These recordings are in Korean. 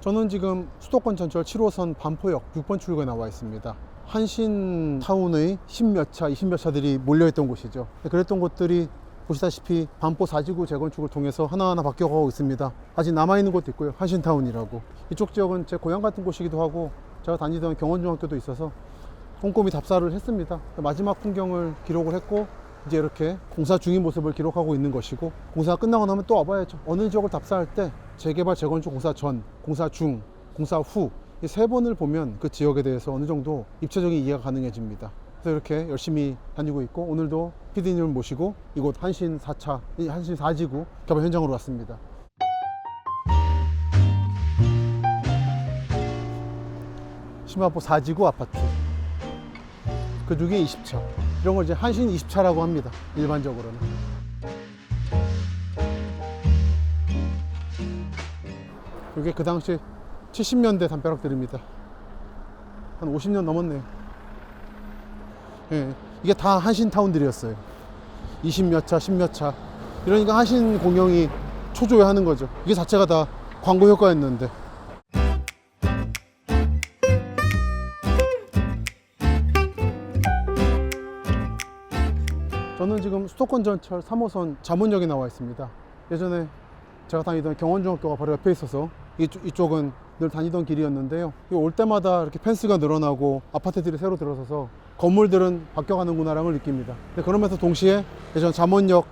저는 지금 수도권 전철 7호선 반포역 6번 출구에 나와 있습니다. 한신타운의 10몇 차, 20몇 차들이 몰려있던 곳이죠. 그랬던 곳들이 보시다시피 반포 4지구 재건축을 통해서 하나하나 바뀌어가고 있습니다. 아직 남아있는 곳도 있고요. 한신타운이라고. 이쪽 지역은 제 고향 같은 곳이기도 하고 제가 다니던 경원중학교도 있어서 꼼꼼히 답사를 했습니다. 마지막 풍경을 기록을 했고 이제 이렇게 공사 중인 모습을 기록하고 있는 것이고, 공사가 끝나고 나면 또 와봐야죠. 어느 지역을 답사할 때 재개발, 재건축 공사 전, 공사 중, 공사 후 이 세 번을 보면 그 지역에 대해서 어느 정도 입체적인 이해가 가능해집니다. 그래서 이렇게 열심히 다니고 있고, 오늘도 PD님을 모시고 이곳 한신 4차, 한신 4지구 개발 현장으로 왔습니다. 신반포 4지구 아파트, 그 중에 20차, 이런 걸 이제 한신 20차라고 합니다. 일반적으로는. 이게 그 당시 70년대 담벼락들입니다. 한 50년 넘었네요. 예, 이게 다 한신타운들이었어요. 20몇 차, 10몇 차. 이러니까 한신 공영이 초조해하는 거죠. 이게 자체가 다 광고 효과였는데. 저는 지금 수도권 전철 3호선 잠원역에 나와 있습니다. 예전에 제가 다니던 경원중학교가 바로 옆에 있어서 이쪽은 늘 다니던 길이었는데요. 올 때마다 이렇게 펜스가 늘어나고 아파트들이 새로 들어서서 건물들은 바뀌어가는구나라는 걸 느낍니다. 근데 그러면서 동시에 예전 잠원역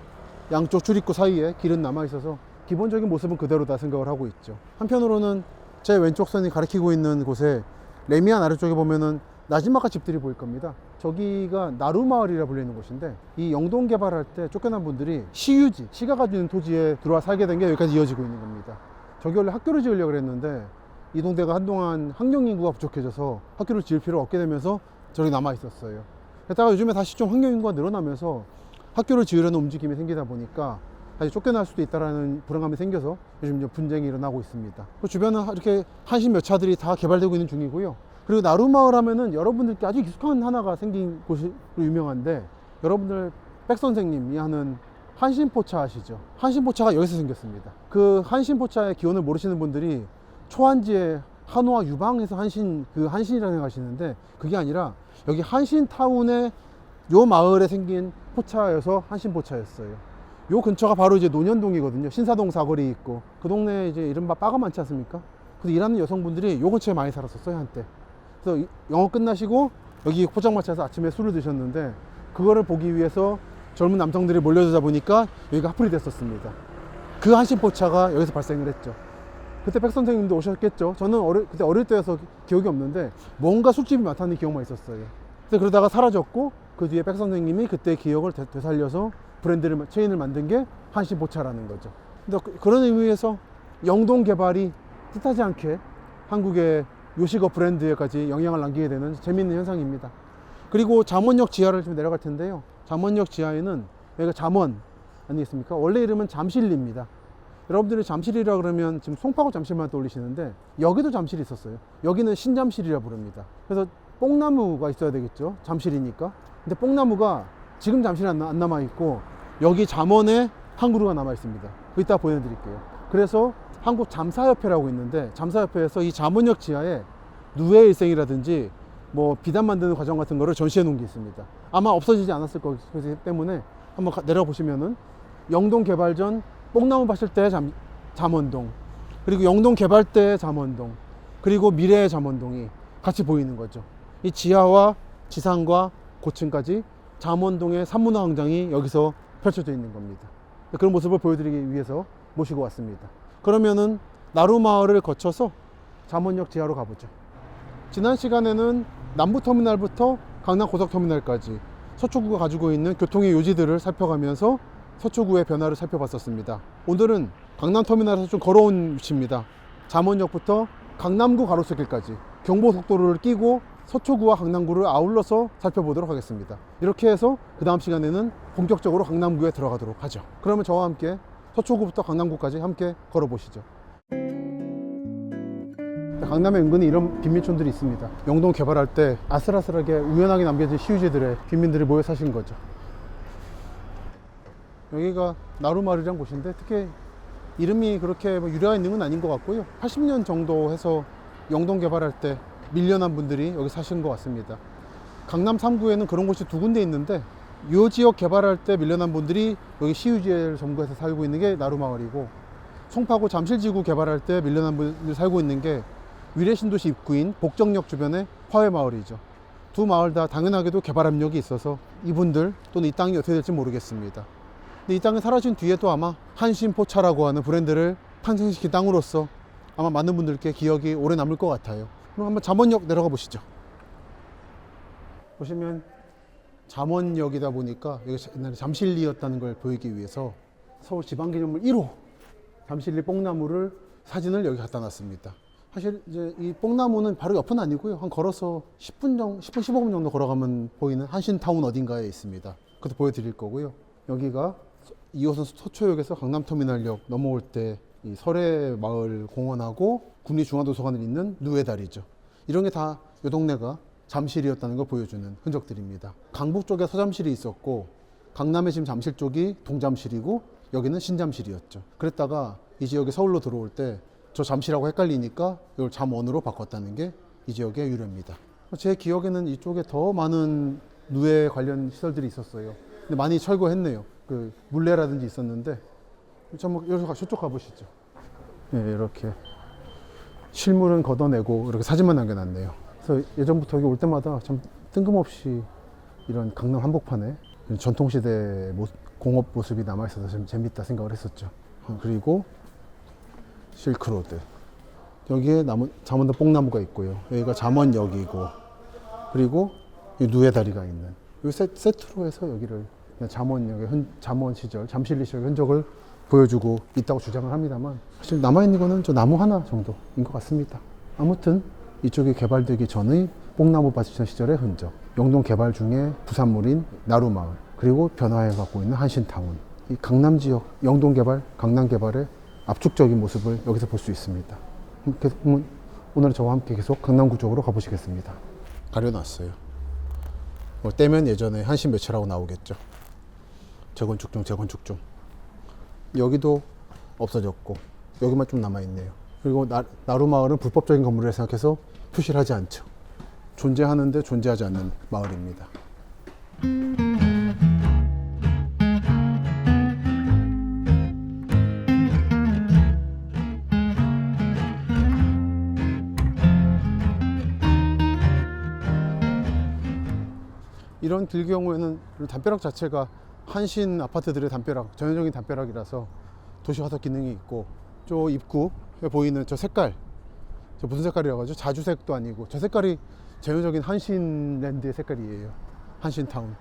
양쪽 출입구 사이에 길은 남아있어서 기본적인 모습은 그대로다 생각을 하고 있죠. 한편으로는 제 왼쪽 선이 가리키고 있는 곳에 레미안 아래쪽에 보면은 나지막가 집들이 보일 겁니다. 저기가 나루마을이라 불리는 곳인데, 이 영동 개발할 때 쫓겨난 분들이 시유지, 시가 가지고 있는 토지에 들어와 살게 된 게 여기까지 이어지고 있는 겁니다. 저기 원래 학교를 지으려고 그랬는데 이 동네가 한동안 학령 인구가 부족해져서 학교를 지을 필요가 없게 되면서 저기 남아 있었어요. 게다가 요즘에 다시 좀 학령 인구가 늘어나면서 학교를 지으려는 움직임이 생기다 보니까 다시 쫓겨날 수도 있다는 불안감이 생겨서 요즘 이제 분쟁이 일어나고 있습니다. 주변은 이렇게 한신 몇 차들이 다 개발되고 있는 중이고요. 그리고 나루마을 하면은 여러분들께 아주 익숙한 하나가 생긴 곳으로 유명한데, 여러분들 백 선생님이 하는 한신포차 아시죠? 한신포차가 여기서 생겼습니다. 그 한신포차의 기원을 모르시는 분들이 초안지에 한우와 유방해서 한신이라고 생각하시는데, 그게 아니라 여기 한신타운의 요 마을에 생긴 포차여서 한신포차였어요. 요 근처가 바로 이제 논현동이거든요. 신사동 사거리 있고, 그 동네에 이제 이른바 바가 많지 않습니까? 그래서 일하는 여성분들이 요 근처에 많이 살았었어요, 한때. 그래서 영업 끝나시고 여기 포장마차에서 아침에 술을 드셨는데, 그거를 보기 위해서 젊은 남성들이 몰려들다 보니까 여기가 핫플이 됐었습니다. 그 한신포차가 여기서 발생을 했죠. 그때 백 선생님도 오셨겠죠. 저는 그때 어릴 때여서 기억이 없는데 뭔가 술집이 많다는 기억만 있었어요. 그래서 그러다가 사라졌고, 그 뒤에 백 선생님이 그때 기억을 되살려서 브랜드를, 체인을 만든 게 한신포차라는 거죠. 근데 그런 의미에서 영동 개발이 뜻하지 않게 한국의 요식업 브랜드에까지 영향을 남기게 되는 재미있는 현상입니다. 그리고 잠원역 지하를 좀 내려갈 텐데요. 잠원역 지하에는 여기가 잠원 아니겠습니까? 원래 이름은 잠실리입니다. 여러분들이 잠실이라 그러면 지금 송파구 잠실만 떠올리시는데, 여기도 잠실이 있었어요. 여기는 신잠실이라 부릅니다. 그래서 뽕나무가 있어야 되겠죠, 잠실이니까. 근데 뽕나무가 지금 잠실에 안 남아있고 여기 잠원에 한 그루가 남아있습니다. 이따 보여드릴게요. 그래서 한국 잠사협회라고 있는데, 잠사협회에서 이 잠원역 지하에 누에 일생이라든지 뭐 비단 만드는 과정 같은 거를 전시해 놓은 게 있습니다. 아마 없어지지 않았을 거기 때문에 한번 내려보시면은 영동 개발 전 뽕나무 봤을 때 잠원동, 그리고 영동 개발 때 잠원동, 그리고 미래의 잠원동이 같이 보이는 거죠. 이 지하와 지상과 고층까지 잠원동의 산문화광장이 여기서 펼쳐져 있는 겁니다. 그런 모습을 보여드리기 위해서 모시고 왔습니다. 그러면은 나루마을을 거쳐서 잠원역 지하로 가보죠. 지난 시간에는 남부터미널부터 강남고속터미널까지 서초구가 가지고 있는 교통의 요지들을 살펴가면서 서초구의 변화를 살펴봤었습니다. 오늘은 강남터미널에서 좀 걸어온 위치입니다. 잠원역부터 강남구 가로수길까지 경부고속도로를 끼고 서초구와 강남구를 아울러서 살펴보도록 하겠습니다. 이렇게 해서 그 다음 시간에는 본격적으로 강남구에 들어가도록 하죠. 그러면 저와 함께 서초구부터 강남구까지 함께 걸어보시죠. 강남에 은근히 이런 빈민촌들이 있습니다. 영동 개발할 때 아슬아슬하게 우연하게 남겨진 시유지들에 빈민들이 모여 사신 거죠. 여기가 나루마을이란 곳인데, 특히 이름이 그렇게 뭐 유래가 있는 건 아닌 것 같고요. 80년 정도 해서 영동 개발할 때 밀려난 분들이 여기 사신 것 같습니다. 강남 3구에는 그런 곳이 두 군데 있는데 이 지역 개발할 때 밀려난 분들이 여기 시유지를 점거해서 살고 있는 게 나루마을이고, 송파구 잠실지구 개발할 때 밀려난 분들이 살고 있는 게 위례신도시 입구인 복정역 주변의 화훼마을이죠. 두 마을 다 당연하게도 개발 압력이 있어서 이분들 또는 이 땅이 어떻게 될지 모르겠습니다. 근데 이 땅이 사라진 뒤에도 아마 한신포차라고 하는 브랜드를 탄생시킨 땅으로서 아마 많은 분들께 기억이 오래 남을 것 같아요. 그럼 한번 잠원역 내려가 보시죠. 보시면 잠원역이다 보니까 여기 옛날에 잠실리였다는 걸 보이기 위해서 서울지방기념물 1호 잠실리 뽕나무를 사진을 여기 갖다 놨습니다. 사실 이제 이 뽕나무는 바로 옆은 아니고요. 한 걸어서 10분, 15분 정도 걸어가면 보이는 한신타운 어딘가에 있습니다. 그것도 보여드릴 거고요. 여기가 2호선 서초역에서 강남터미널역 넘어올 때 이 설해마을 공원하고 국립중앙도서관을 잇는 누에다리죠. 이런 게 다 이 동네가 잠실이었다는 걸 보여주는 흔적들입니다. 강북 쪽에 서잠실이 있었고, 강남에 지금 잠실 쪽이 동잠실이고, 여기는 신잠실이었죠. 그랬다가 이 지역에 서울로 들어올 때 저 잠실하고 헷갈리니까 이걸 잠원으로 바꿨다는 게 이 지역의 유래입니다. 제 기억에는 이쪽에 더 많은 누에 관련 시설들이 있었어요. 근데 많이 철거했네요. 그 물레라든지 있었는데, 저쪽 가보시죠. 네, 이렇게 실물은 걷어내고 이렇게 사진만 남겨놨네요. 그래서 예전부터 여기 올 때마다 참 뜬금없이 이런 강남 한복판에 전통시대 공업 모습이 남아있어서 좀 재밌다 생각을 했었죠. 그리고 실크로드, 여기에 잠원도 뽕나무가 있고요. 여기가 잠원역이고, 그리고 누에다리가 있는 이 세트로 해서 여기를 잠원역의 잠원 시절, 잠실리 시절 흔적을 보여주고 있다고 주장을 합니다만, 사실 남아있는 거는 저 나무 하나 정도인 것 같습니다. 아무튼 이쪽이 개발되기 전의 뽕나무 밭이던 시절의 흔적, 영동 개발 중에 부산물인 나루마을, 그리고 변화해 갖고 있는 한신타운, 이 강남 지역, 영동 개발, 강남 개발의 압축적인 모습을 여기서 볼 수 있습니다. 오늘 저와 함께 계속 강남구 쪽으로 가보시겠습니다. 가려놨어요. 뭐 떼면 예전에 한신 매체라고 나오겠죠. 재건축 중, 재건축 중. 여기도 없어졌고 여기만 좀 남아있네요. 그리고 나루마을은 불법적인 건물이라 생각해서 표시를 하지 않죠. 존재하는데 존재하지 않는 마을입니다. 이런 길 경우에는 담벼락 자체가 한신 아파트들의 담벼락, 전형적인 담벼락이라서 도시화석 기능이 있고, 저 입구에 보이는 저 색깔, 저 무슨 색깔이라고 하죠? 자주색도 아니고 저 색깔이 전형적인 한신랜드의 색깔이에요. 한신타운.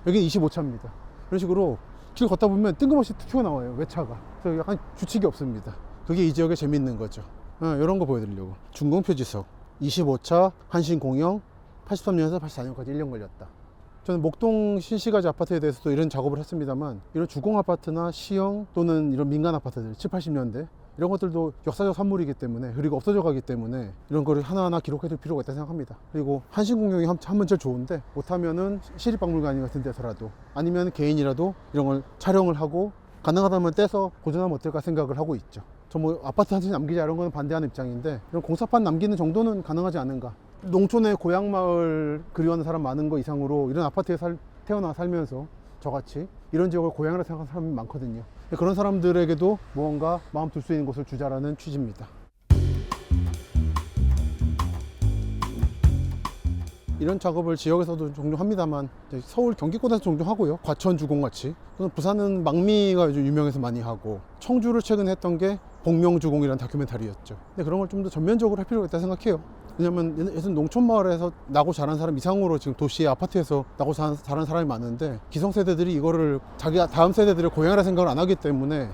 여기 25차입니다. 이런 식으로 길 걷다 보면 뜬금없이 튀어나와요, 외차가. 그래서 약간 규칙이 없습니다. 그게 이 지역의 재밌는 거죠. 이런 거 보여드리려고. 준공표지석 25차 한신공영, 83년에서 84년까지 1년 걸렸다. 저는 목동 신시가지 아파트에 대해서도 이런 작업을 했습니다만, 이런 주공 아파트나 시형 또는 이런 민간 아파트들 7, 80년대 이런 것들도 역사적 산물이기 때문에, 그리고 없어져 가기 때문에 이런 거를 하나하나 기록해 둘 필요가 있다고 생각합니다. 그리고 한신공영이 하면 제일 좋은데, 못하면은 시립박물관 같은 데서라도, 아니면 개인이라도 이런 걸 촬영을 하고 가능하다면 떼서 보존하면 어떨까 생각을 하고 있죠. 저 뭐 아파트 한 채 남기자 이런 거는 반대하는 입장인데, 이런 공사판 남기는 정도는 가능하지 않은가. 농촌의 고향마을 그리워하는 사람 많은 거 이상으로 이런 아파트에 태어나 살면서 저같이 이런 지역을 고향이라 생각하는 사람이 많거든요. 그런 사람들에게도 무언가 마음 둘 수 있는 곳을 주자라는 취지입니다. 이런 작업을 지역에서도 종종 합니다만, 서울 경기권에서 종종 하고요. 과천 주공같이. 부산은 망미가 요즘 유명해서 많이 하고, 청주를 최근에 했던 게 복명주공이라는 다큐멘터리였죠. 근데 그런 걸 좀 더 전면적으로 할 필요가 있다고 생각해요. 왜냐면 예전 농촌 마을에서 나고 자란 사람 이상으로 지금 도시의 아파트에서 나고 자란 사람이 많은데, 기성세대들이 이거를 자기 다음 세대들의 고향이라 생각을 안 하기 때문에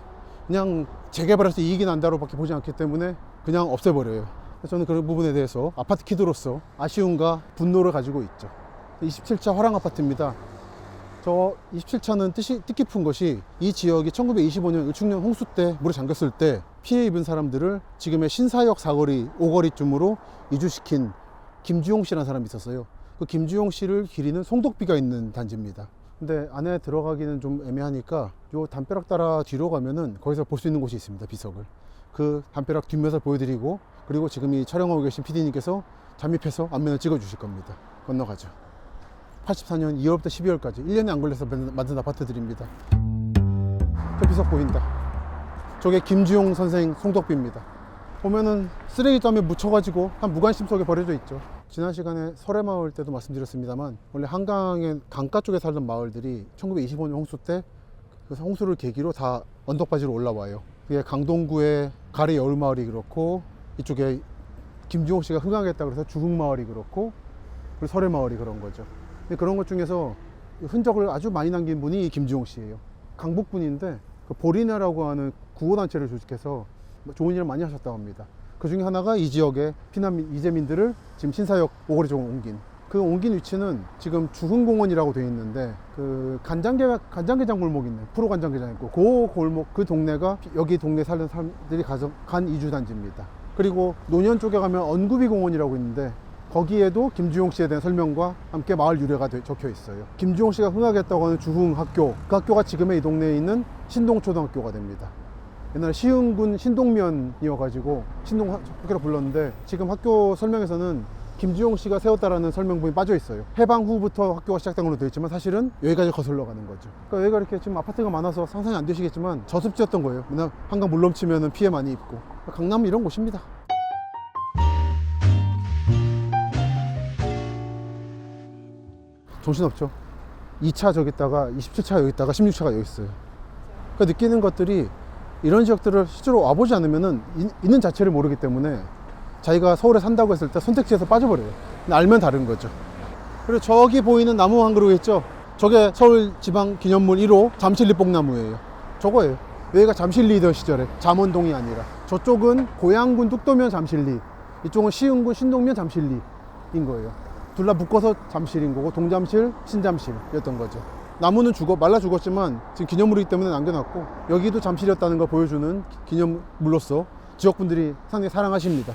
그냥 재개발해서 이익이 난다로밖에 보지 않기 때문에 그냥 없애버려요. 그래서 저는 그런 부분에 대해서 아파트 키드로서 아쉬움과 분노를 가지고 있죠. 27차 화랑 아파트입니다. 저 27차는 뜻깊은 것이, 이 지역이 1925년 을충년 홍수 때 물에 잠겼을 때 피해 입은 사람들을 지금의 신사역 사거리 5거리쯤으로 이주시킨 김주용 씨라는 사람이 있었어요. 그 김주용 씨를 기리는 송덕비가 있는 단지입니다. 근데 안에 들어가기는 좀 애매하니까 요 담벼락 따라 뒤로 가면은 거기서 볼 수 있는 곳이 있습니다. 비석을. 그 담벼락 뒷면을 보여드리고, 그리고 지금 이 촬영하고 계신 PD님께서 잠입해서 앞면을 찍어 주실 겁니다. 건너가죠. 84년 2월부터 12월까지 1년이 안 걸려서 만든 아파트들입니다. 저 비석 보인다. 저게 김주용 선생 송덕비입니다. 보면은 쓰레기 담에 묻혀가지고 한 무관심 속에 버려져 있죠. 지난 시간에 설해마을 때도 말씀드렸습니다만, 원래 한강의 강가 쪽에 살던 마을들이 1925년 홍수 때 그 홍수를 계기로 다 언덕바지로 올라와요. 그게 강동구의 가래 여울마을이 그렇고, 이쪽에 김주용 씨가 흥하겠다 그래서 주흥마을이 그렇고, 그리고 설해마을이 그런 거죠. 근데 그런 것 중에서 흔적을 아주 많이 남긴 분이 이 김주용 씨예요. 강북분인데 그 보리네라고 하는 구호단체를 조직해서 좋은 일을 많이 하셨다고 합니다. 그 중에 하나가 이 지역의 피난민 이재민들을 지금 신사역 오거리 쪽으로 옮긴, 그 옮긴 위치는 지금 주흥공원이라고 되어 있는데, 그 간장게장 골목 있네. 프로 간장게장 있고, 그 골목, 그 동네가 여기 동네 살던 사람들이 간 이주단지입니다. 그리고 노년 쪽에 가면 언구비 공원이라고 있는데, 거기에도 김주용 씨에 대한 설명과 함께 마을 유래가 적혀 있어요. 김주용 씨가 흥하겠다고 하는 주흥학교, 그 학교가 지금의 이 동네에 있는 신동초등학교가 됩니다. 옛날에 시흥군 신동면이어가지고 신동학교라 불렀는데, 지금 학교 설명에서는 김주용 씨가 세웠다라는 설명문이 빠져 있어요. 해방 후부터 학교가 시작된 걸로 되어 있지만 사실은 여기까지 거슬러 가는 거죠. 그러니까 여기가 이렇게 지금 아파트가 많아서 상상이 안 되시겠지만 저습지였던 거예요. 맨날 한강 물 넘치면 피해 많이 입고. 강남은 이런 곳입니다. 정신없죠. 2차 저기 있다가 27차 여기 있다가 16차가 여기 있어요. 그러니까 느끼는 것들이, 이런 지역들을 실제로 와보지 않으면은 있는 자체를 모르기 때문에 자기가 서울에 산다고 했을 때 선택지에서 빠져버려요. 근데 알면 다른 거죠. 그리고 저기 보이는 나무 한 그루 있죠? 저게 서울지방기념물 1호 잠실리뽕나무예요. 저거예요. 여기가 잠실리던 시절에, 잠원동이 아니라. 저쪽은 고양군 뚝도면 잠실리, 이쪽은 시흥군 신동면 잠실리인 거예요. 둘 다 묶어서 잠실인 거고, 동잠실, 신잠실이었던 거죠. 나무는 말라 죽었지만 지금 기념물이기 때문에 남겨놨고, 여기도 잠실이었다는 걸 보여주는 기념물로서 지역분들이 상당히 사랑하십니다.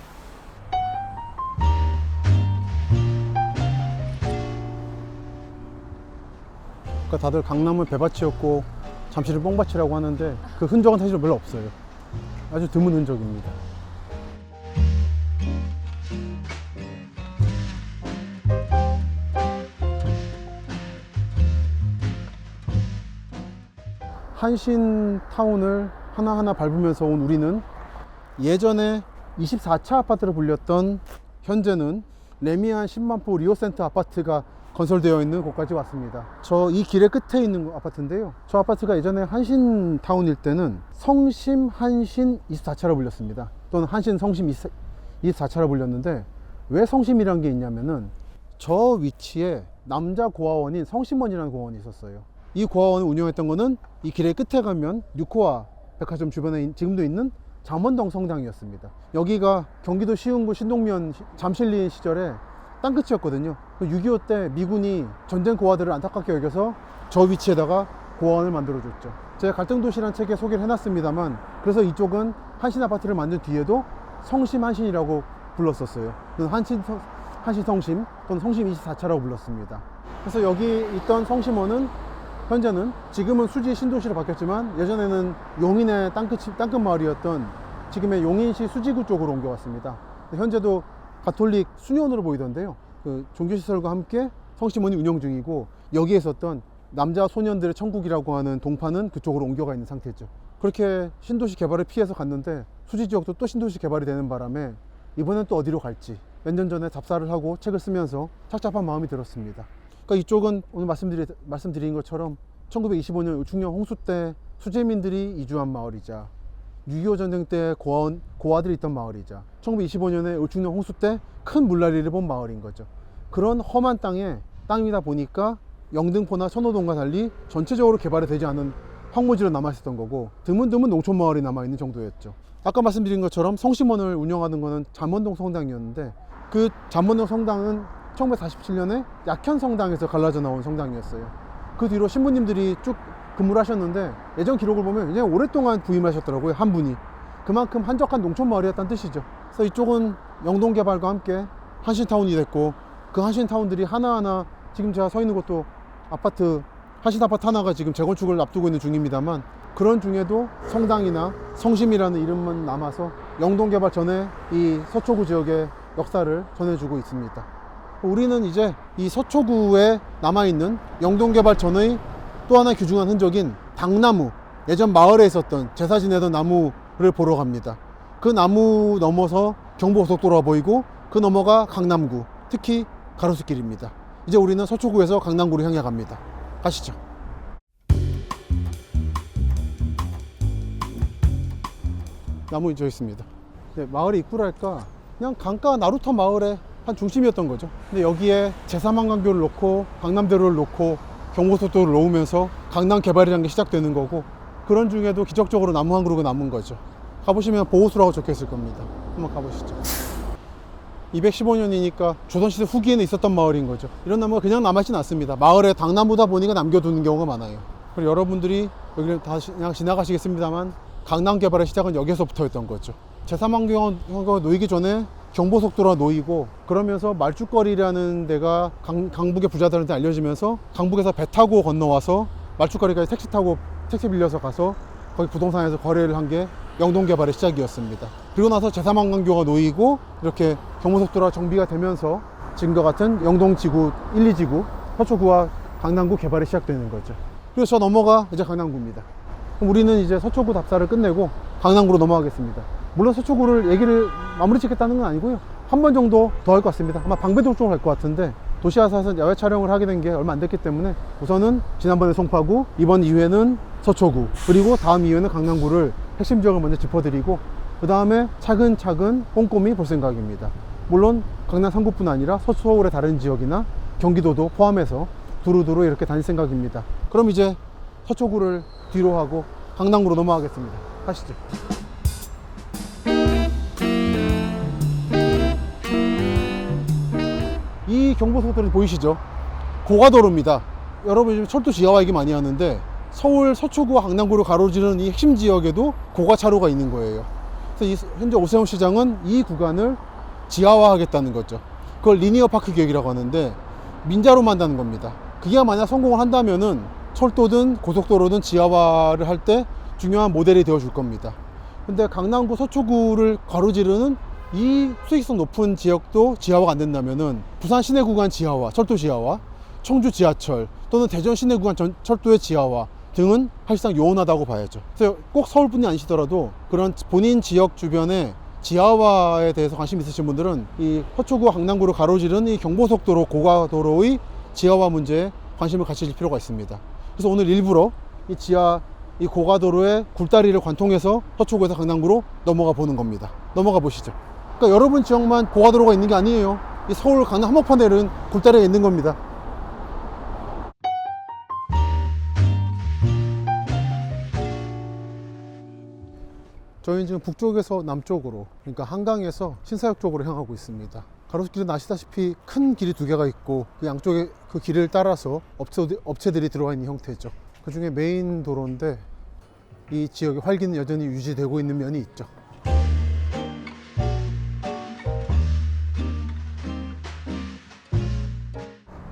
그러니까 다들 강남은 배밭이었고 잠실은 뻥밭이라고 하는데, 그 흔적은 사실 별로 없어요. 아주 드문 흔적입니다. 한신타운을 하나하나 밟으면서 온 우리는 예전에 24차 아파트로 불렸던, 현재는 레미안 10만포 리오센터 아파트가 건설되어 있는 곳까지 왔습니다. 저 이 길의 끝에 있는 아파트인데요, 저 아파트가 예전에 한신타운일 때는 성심 한신 24차로 불렸습니다. 또는 한신 성심 24차로 불렸는데, 왜 성심이라는 게 있냐면은 저 위치에 남자 고아원인 성심원이라는 고아원이 있었어요. 이 고아원을 운영했던 거는 이 길의 끝에 가면 뉴코아 백화점 주변에 지금도 있는 잠원동 성당이었습니다. 여기가 경기도 시흥구 신동면 잠실리 시절에 땅끝이었거든요. 6.25 때 미군이 전쟁 고아들을 안타깝게 여겨서 저 위치에다가 고아원을 만들어줬죠. 제가 갈등도시라는 책에 소개를 해놨습니다만, 그래서 이쪽은 한신 아파트를 만든 뒤에도 성심 한신이라고 불렀었어요. 한신 성심 또는 성심 24차라고 불렀습니다. 그래서 여기 있던 성심원은 현재는, 지금은 수지 신도시로 바뀌었지만 예전에는 용인의 땅끝 마을이었던 지금의 용인시 수지구 쪽으로 옮겨왔습니다. 현재도 가톨릭 수녀원으로 보이던데요, 그 종교시설과 함께 성심원이 운영 중이고, 여기에 있었던 남자 소년들의 천국이라고 하는 동파는 그쪽으로 옮겨가 있는 상태죠. 그렇게 신도시 개발을 피해서 갔는데, 수지 지역도 또 신도시 개발이 되는 바람에 이번엔 또 어디로 갈지 몇 년 전에 답사를 하고 책을 쓰면서 착잡한 마음이 들었습니다. 그러니까 이쪽은 오늘 말씀드린 것처럼 1925년 울충령 홍수 때 수재민들이 이주한 마을이자, 6.25 전쟁 때 고아들이 있던 마을이자, 1925년에 울충령 홍수 때 큰 물난리를 본 마을인 거죠. 그런 험한 땅이다 보니까 영등포나 선호동과 달리 전체적으로 개발이 되지 않은 황무지로 남아있었던 거고, 드문드문 농촌 마을이 남아있는 정도였죠. 아까 말씀드린 것처럼 성심원을 운영하는 거는 잠원동 성당이었는데, 그 잠원동 성당은 1947년에 약현 성당에서 갈라져 나온 성당이었어요. 그 뒤로 신부님들이 쭉 근무를 하셨는데, 예전 기록을 보면 굉장히 오랫동안 부임하셨더라고요, 한 분이. 그만큼 한적한 농촌 마을이었다는 뜻이죠. 그래서 이쪽은 영동 개발과 함께 한신타운이 됐고, 그 한신타운들이 하나하나, 지금 제가 서 있는 곳도 아파트 하신 아파트 하나가 지금 재건축을 앞두고 있는 중입니다만, 그런 중에도 성당이나 성심이라는 이름만 남아서 영동 개발 전에 이 서초구 지역의 역사를 전해주고 있습니다. 우리는 이제 이 서초구에 남아있는 영동 개발 전의 또 하나의 귀중한 흔적인 당나무, 예전 마을에 있었던 제사 지내던 나무를 보러 갑니다. 그 나무 넘어서 경부고속도로가 보이고 그 너머가 강남구, 특히 가로수길입니다. 이제 우리는 서초구에서 강남구로 향해 갑니다. 가시죠. 나무 저 있습니다. 네, 마을의 입구랄까 그냥 강가 나루터 마을의 한 중심이었던 거죠. 근데 여기에 제3한강교를 놓고 강남대로를 놓고 경부고속도로를 놓으면서 강남 개발이라는 게 시작되는 거고, 그런 중에도 기적적으로 나무 한 그루가 남은 거죠. 가보시면 보호수라고 적혀 있을 겁니다. 한번 가보시죠. 215년이니까 조선시대 후기에는 있었던 마을인 거죠. 이런 나무가 그냥 남아있지는 않습니다. 마을에 당나무다 보니까 남겨두는 경우가 많아요. 그리고 여러분들이 여기를 다 그냥 지나가시겠습니다만, 강남 개발의 시작은 여기서부터였던 거죠. 제3한강교가 놓이기 전에 경부고속도로가 놓이고, 그러면서 말죽거리라는 데가 강북의 부자들한테 알려지면서 강북에서 배 타고 건너와서 말죽거리까지 택시 타고 택시 빌려서 가서 거기 부동산에서 거래를 한 게 영동 개발의 시작이었습니다. 그리고 나서 제3한강교가 놓이고 이렇게 경부고속도로가 정비가 되면서 지금과 같은 영동지구 1, 2지구 서초구와 강남구 개발이 시작되는 거죠. 그리고 저 넘어가 이제 강남구입니다. 그럼 우리는 이제 서초구 답사를 끝내고 강남구로 넘어가겠습니다. 물론 서초구를 얘기를 마무리 짓겠다는 건 아니고요. 한 번 정도 더 할 것 같습니다. 아마 방배동 쪽으로 갈 것 같은데, 도시아사에서 야외 촬영을 하게 된 게 얼마 안 됐기 때문에 우선은 지난번에 송파구, 이번 2회는 서초구, 그리고 다음 2회는 강남구를 핵심 지역을 먼저 짚어드리고, 그 다음에 차근차근 꼼꼼히 볼 생각입니다. 물론 강남 3구뿐 아니라 서울의 다른 지역이나 경기도도 포함해서 두루두루 이렇게 다닐 생각입니다. 그럼 이제 서초구를 뒤로 하고 강남구로 넘어가겠습니다. 가시죠. 이 경부고속도로 보이시죠? 고가도로입니다. 여러분 요즘 철도 지하화 얘기 많이 하는데, 서울 서초구와 강남구를 가로지르는 이 핵심 지역에도 고가차로가 있는 거예요. 그래서 현재 오세훈 시장은 이 구간을 지하화하겠다는 거죠. 그걸 리니어 파크 계획이라고 하는데, 민자로만 한다는 겁니다. 그게 만약 성공을 한다면은 철도든 고속도로든 지하화를 할 때 중요한 모델이 되어 줄 겁니다. 근데 강남구 서초구를 가로지르는 이 수익성 높은 지역도 지하화가 안 된다면은 부산 시내 구간 지하화, 철도 지하화, 청주 지하철 또는 대전 시내 구간 철도의 지하화 등은 사실상 요원하다고 봐야죠. 그래서 꼭 서울뿐이 아니시더라도 그런 본인 지역 주변에 지하화에 대해서 관심 있으신 분들은 이 서초구와 강남구를 가로지르는 이 경부고속도로 고가도로의 지하화 문제에 관심을 가지실 필요가 있습니다. 그래서 오늘 일부러 이 고가도로의 굴다리를 관통해서 서초구에서 강남구로 넘어가 보는 겁니다. 넘어가 보시죠. 그러니까 여러분 지역만 고가도로가 있는 게 아니에요. 이 서울 강남 한복판에는 굴다리가 있는 겁니다. 저희는 지금 북쪽에서 남쪽으로, 그러니까 한강에서 신사역 쪽으로 향하고 있습니다. 가로수길은 아시다시피 큰 길이 두 개가 있고, 그 양쪽에 그 길을 따라서 업체들이 들어와 있는 형태죠. 그 중에 메인 도로인데 이 지역의 활기는 여전히 유지되고 있는 면이 있죠.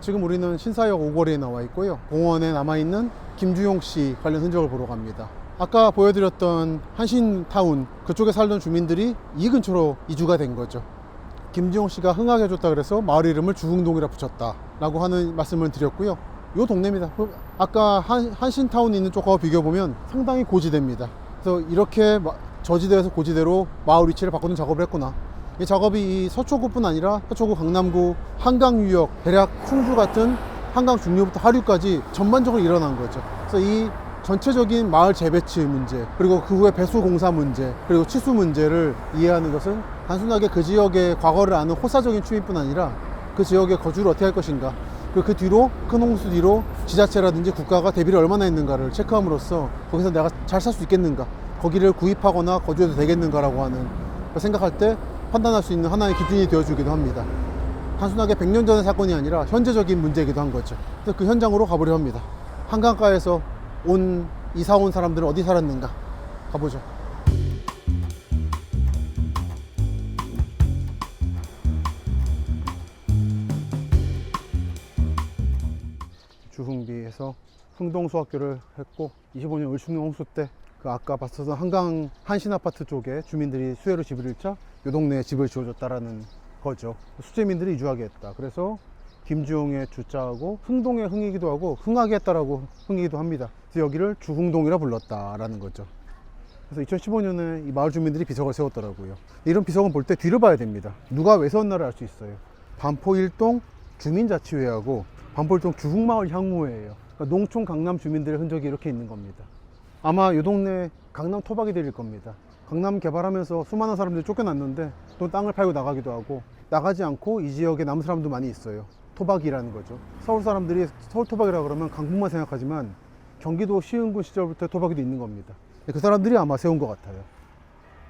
지금 우리는 신사역 오거리에 나와 있고요. 공원에 남아있는 김주용 씨 관련 흔적을 보러 갑니다. 아까 보여드렸던 한신타운 그쪽에 살던 주민들이 이 근처로 이주가 된 거죠. 김주용 씨가 흥하게 해줬다 그래서 마을 이름을 주흥동이라 붙였다 라고 하는 말씀을 드렸고요. 요 동네입니다. 아까 한신타운 있는 쪽하고 비교해보면 상당히 고지대입니다. 그래서 이렇게 저지대에서 고지대로 마을 위치를 바꾸는 작업을 했구나. 이 작업이 이 서초구뿐 아니라 서초구, 강남구, 한강유역, 대략 충주 같은 한강 중류부터 하류까지 전반적으로 일어난 거죠. 그래서 이 전체적인 마을 재배치 문제, 그리고 그 후에 배수 공사 문제, 그리고 치수 문제를 이해하는 것은 단순하게 그 지역의 과거를 아는 호사적인 추이뿐 아니라 그 지역의 거주를 어떻게 할 것인가, 그리고 그 뒤로 큰 홍수 뒤로 지자체라든지 국가가 대비를 얼마나 했는가를 체크함으로써 거기서 내가 잘 살 수 있겠는가, 거기를 구입하거나 거주해도 되겠는가라고 하는 걸 생각할 때 판단할 수 있는 하나의 기준이 되어주기도 합니다. 단순하게 100년 전의 사건이 아니라 현재적인 문제이기도 한 거죠. 그래서 그 현장으로 가보려 합니다. 한강가에서 이사 온 사람들은 어디 살았는가 가보죠. 주흥비에서 흥동소학교를 했고 25년 을충령 홍수 때 그 아까 봤었던 한강 한신아파트 쪽에 주민들이 수해로 집을 잃자 요 동네에 집을 지어줬다라는 거죠. 수재민들이 이주하게 했다. 그래서 김주용의 주자하고 흥동의 흥이기도 하고 흥하게 했다라고 흥이기도 합니다. 그래서 여기를 주흥동이라 불렀다라는 거죠. 그래서 2015년에 이 마을 주민들이 비석을 세웠더라고요. 이런 비석은 볼 때 뒤를 봐야 됩니다. 누가 왜 세웠나를 알 수 있어요. 반포 1동 주민자치회하고 반포 1동 주흥마을 향후회예요. 그러니까 농촌 강남 주민들의 흔적이 이렇게 있는 겁니다. 아마 이 동네 강남 토박이 들일 겁니다. 강남 개발하면서 수많은 사람들이 쫓겨났는데 또 땅을 팔고 나가기도 하고 나가지 않고 이 지역에 남은 사람도 많이 있어요. 토박이라는 거죠. 서울 사람들이 서울 토박이라 그러면 강북만 생각하지만 경기도 시흥군 시절부터 토박이도 있는 겁니다. 그 사람들이 아마 세운 것 같아요.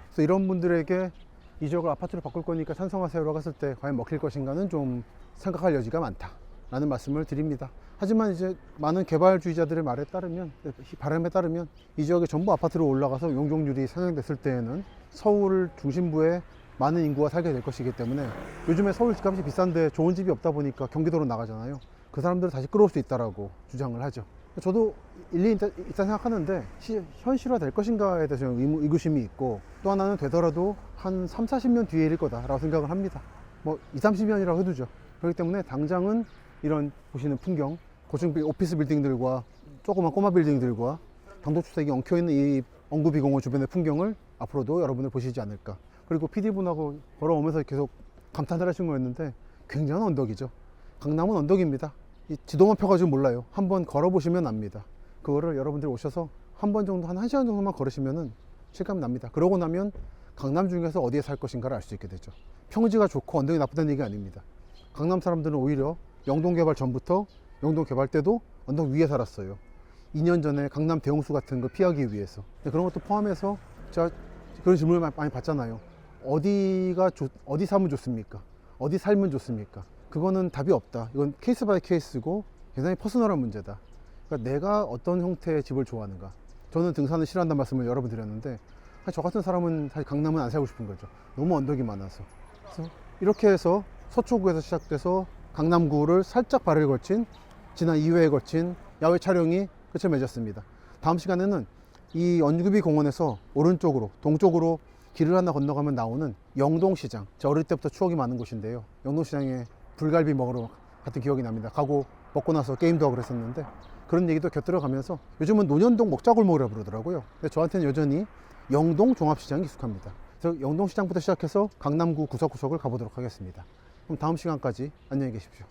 그래서 이런 분들에게 이 지역을 아파트로 바꿀 거니까 찬성하세요라고 했을 때 과연 먹힐 것인가는 좀 생각할 여지가 많다라는 말씀을 드립니다. 하지만 이제 많은 개발주의자들의 말에 따르면, 바람에 따르면 이 지역에 전부 아파트로 올라가서 용적률이 상향됐을 때에는 서울 중심부에 많은 인구가 살게 될 것이기 때문에 요즘에 서울 집값이 비싼데 좋은 집이 없다 보니까 경기도로 나가잖아요. 그 사람들을 다시 끌어올 수 있다라고 주장을 하죠. 저도 일리 있다 생각하는데 현실화 될 것인가에 대해서 의구심이 있고, 또 하나는 되더라도 한 3, 40년 뒤에 일 거다라고 생각을 합니다. 뭐 2, 30년이라고 해두죠. 그렇기 때문에 당장은 이런 보시는 풍경, 고층 오피스 빌딩들과 조그만 꼬마 빌딩들과 당도주택이 엉켜있는 이 엉구비공원 주변의 풍경을 앞으로도 여러분들 보시지 않을까. 그리고 PD분하고 걸어오면서 계속 감탄을 하신 거였는데 굉장한 언덕이죠. 강남은 언덕입니다. 이 지도만 펴가지고 몰라요. 한번 걸어보시면 압니다. 그거를 여러분들이 오셔서 한 번 정도, 한 1시간 정도만 걸으시면은 실감이 납니다. 그러고 나면 강남 중에서 어디에 살 것인가를 알 수 있게 되죠. 평지가 좋고 언덕이 나쁘다는 얘기가 아닙니다. 강남 사람들은 오히려 영동 개발 전부터 영동 개발 때도 언덕 위에 살았어요. 2년 전에 강남 대홍수 같은 거 피하기 위해서. 그런 것도 포함해서 제가 그런 질문을 많이 받잖아요. 어디 사면 좋습니까? 어디 살면 좋습니까? 그거는 답이 없다. 이건 케이스 바이 케이스고 굉장히 퍼스널한 문제다. 그러니까 내가 어떤 형태의 집을 좋아하는가. 저는 등산을 싫어한다는 말씀을 여러 번 드렸는데 사실 저 같은 사람은 사실 강남은 안 살고 싶은 거죠. 너무 언덕이 많아서. 그래서 이렇게 해서 서초구에서 시작돼서 강남구를 살짝 발을 걸친 지난 2회에 걸친 야외 촬영이 끝을 맺었습니다. 다음 시간에는 이 언구비 공원에서 오른쪽으로 동쪽으로 길을 하나 건너가면 나오는 영동시장, 제가 어릴 때부터 추억이 많은 곳인데요. 영동시장에 불갈비 먹으러 갔던 기억이 납니다. 가고 먹고 나서 게임도 하고 그랬었는데 그런 얘기도 곁들여 가면서 요즘은 논현동 먹자골목이라고 부르더라고요. 근데 저한테는 여전히 영동 종합시장이 익숙합니다. 그래서 영동시장부터 시작해서 강남구 구석구석을 가보도록 하겠습니다. 그럼 다음 시간까지 안녕히 계십시오.